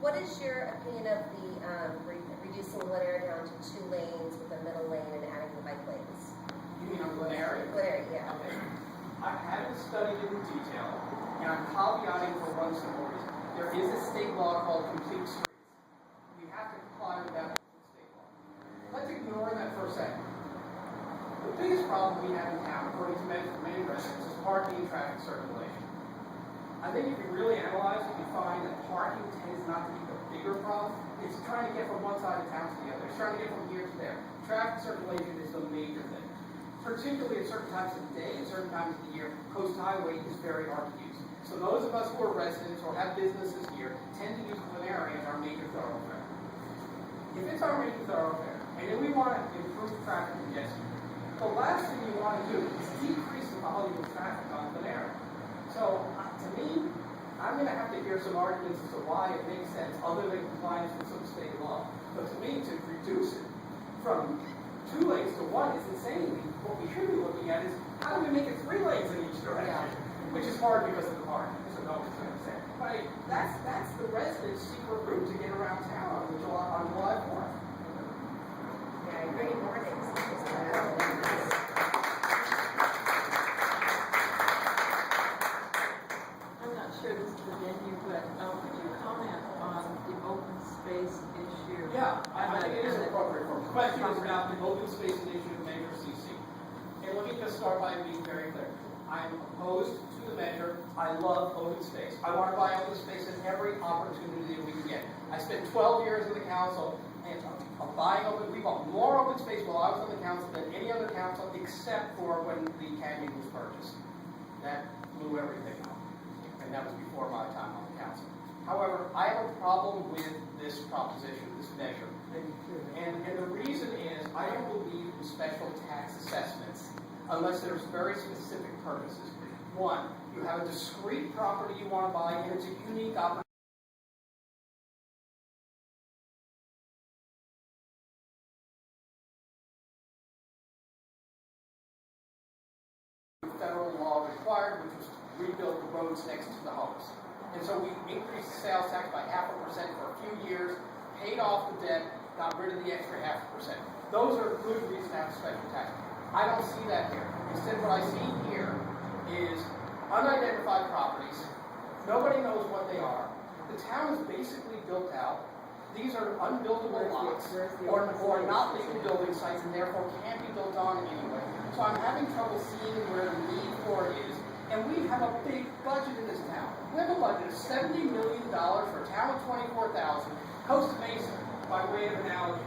What is your opinion of the reducing one area down to 2 lanes with a middle lane and adding the bike lanes? You mean on Glen Glen, yeah. Okay. I haven't studied it in detail, and I'm caveating for one simple reason. There is a state law called complete streets. We have to comply with that state law. Let's ignore that for a second. The biggest problem we have in town, according to many residents, is parking and traffic circulation. I think if you really analyze it, you find that parking tends not to be the bigger problem. It's trying to get from one side of town to the other. It's trying to get from here to there. Traffic circulation is the major thing. Particularly at certain times of the day and certain times of the year, Coast Highway is very hard to use. So those of us who are residents or have businesses here tend to use Glen as our major thoroughfare. If it's our major thoroughfare, and then we want to improve traffic congestion, the last thing you want to do is decrease the volume of traffic on Glen. So, to me, I'm going to have to hear some arguments as to why it makes sense, other than compliance with some state law. But to me, to reduce it from 2 lanes to 1 is insane. What we should be looking at is, how do we make it 3 lanes in each direction? Which is hard because of the parking, so no one's going to say. But that's the residents' secret route to get around town on July 4th. Yeah, I agree. Mornings. Sure, this is the venue, but could you comment on the open space issue? Yeah, I think it is appropriate for the question is about the open space initiative of Measure CC. And let me just start by being very clear. I'm opposed to the measure. I love open space. I want to buy open space in every opportunity that we can get. I spent 12 years in the council and we bought more open space while I was on the council than any other council except for when the canyon was purchased. That blew everything up. And that was before my time on the council. However, I have a problem with this proposition, this measure. And the reason is I don't believe in special tax assessments unless there's very specific purposes. One, you have a discrete property you want to buy, and it's a unique opportunity. Federal law required, which was to rebuild the roads next to the homes. And so we increased the sales tax by 0.5% for a few years, paid off the debt, got rid of the extra 0.5%. Those are good reasons to have a special tax. I don't see that here. Instead, what I see here is unidentified properties. Nobody knows what they are. The town is basically built out. These are unbuildable lots or not legal building sites and therefore can't be built on anyway. So I'm having trouble seeing where the need for it is. And we have a big budget in this town. We have a budget of $70 million for a town of 24,000. Costa Mesa, by way of analogy,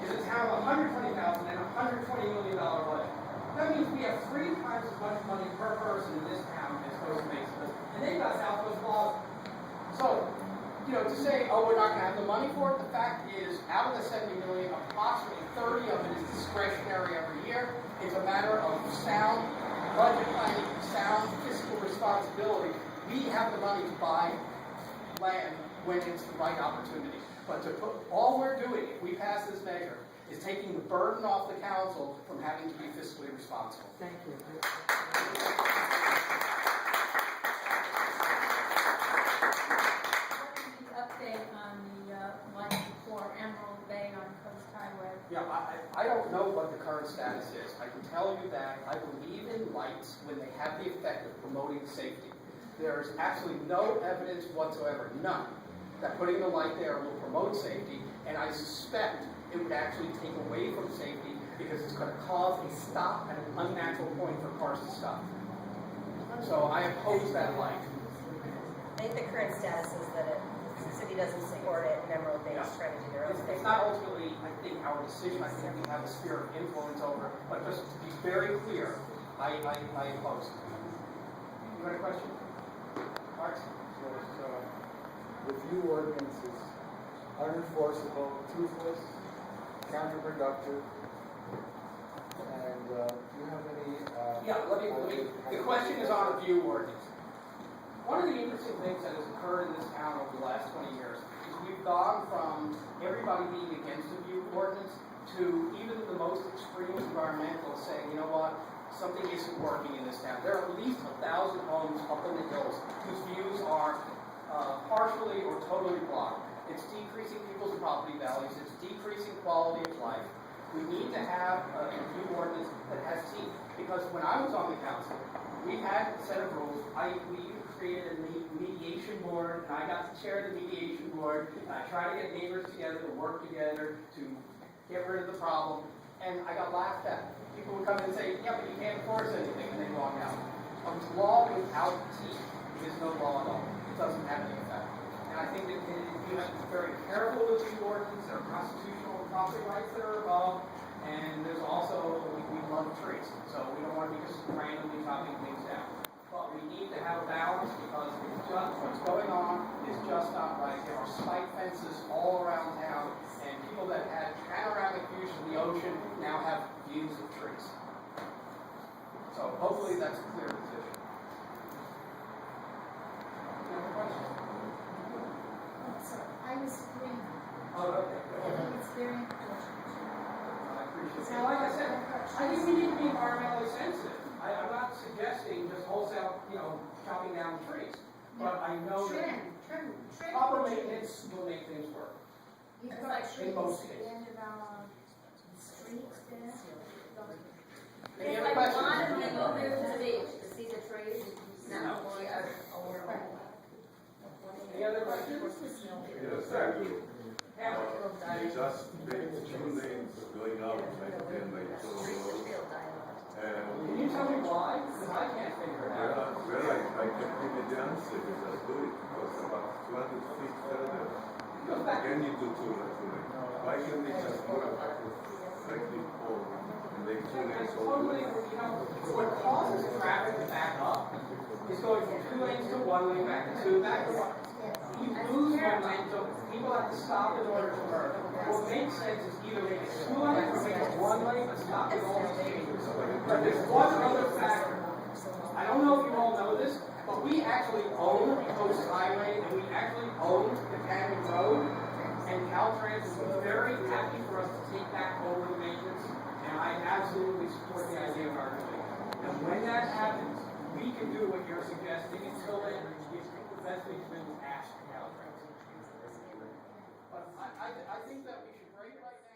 is a town of 120,000 and a $120 million budget. That means we have 3 times as much money per person in this town as Costa Mesa does. And they've got Southwest Plaza. So, to say, oh, we're not going to have the money for it, the fact is, out of the $70 million, approximately 30 of it is discretionary every year. It's a matter of sound budget planning, sound fiscal responsibility. We have the money to buy land when it's the right opportunity. But all we're doing, if we pass this measure, is taking the burden off the council from having to be fiscally responsible. Thank you. Update on the light before Emerald Bay on Coast Highway. Yeah, I don't know what the current status is. I can tell you that I believe in lights when they have the effect of promoting safety. There is absolutely no evidence whatsoever, none, that putting the light there will promote safety, and I suspect it would actually take away from safety because it's going to cause a stop at an unnatural point for cars to stop. So I oppose that light. I think the current status is that the city doesn't support it, and Emerald Bay is trying to do their own thing. It's not ultimately, I think, our decision. I think we have a sphere of influence over it. But just to be very clear, I oppose it. You got a question? Art? The view ordinance is unenforceable, toothless, counterproductive, and do you have any... The question is on a view ordinance. One of the interesting things that has occurred in this town over the last 20 years is we've gone from everybody being against the view ordinance to even the most extreme environmentalists saying, you know what, something isn't working in this town. There are at least 1,000 homes up in the hills whose views are partially or totally blocked. It's decreasing people's property values. It's decreasing quality of life. We need to have a new ordinance that has teeth. Because when I was on the council, we had a set of rules. We created a mediation board, and I got to chair the mediation board. And I tried to get neighbors together to work together to get rid of the problem, and I got laughed at. People would come in and say, yeah, but you can't enforce anything, and they walk out. A law without teeth is no law at all. It doesn't have any effect. And I think that you have to be very careful with these ordinances. There are constitutional and property rights that are involved, and there's also, we love trees, so we don't want to be just randomly chopping things down. But we need to have a balance because it's just, what's going on is just not right. There are spike fences all around town, and people that had panoramic views of the ocean now have views of trees. So hopefully that's a clear position. Any other questions? I was agreeing. Oh, okay. I think it's very important. I appreciate it. So, Like I said, I think we need to be environmentally sensitive. I'm not suggesting just wholesale, chopping down trees. But I know that Trim. proper maintenance will make things work. You've In got trees most at cases. the end of our streets there. Any It's other like a questions? lot of people move to the beach to see the trees. Now, we are aware. Any other questions? Yes, I do. You just made 2 lanes going out, like 10 by 12 and Can you tell me why? Because I can't figure it out. I can give you the answer, you just do it, because about 200 feet further, again you do 2 lanes. Why can't they just go slightly forward and make 2 lanes It's all the totally, way? what causes traffic to back up is going from 2 lanes to 1 lane back to 2, back to 1. You lose momentum, people have to stop in order to merge. What makes sense is either make it 2 lanes or make it 1 lane, but stop at all stages. But there's one other factor. I don't know if you all know this, but we actually own Coast Highway and we actually own the Canyon Road. And Caltrans was very happy for us to take back over the maintenance, and I absolutely support the idea of our doing it. And when that happens, we can do what you're suggesting. Until then, the best we can do is ask Caltrans. But I think that we should break right now.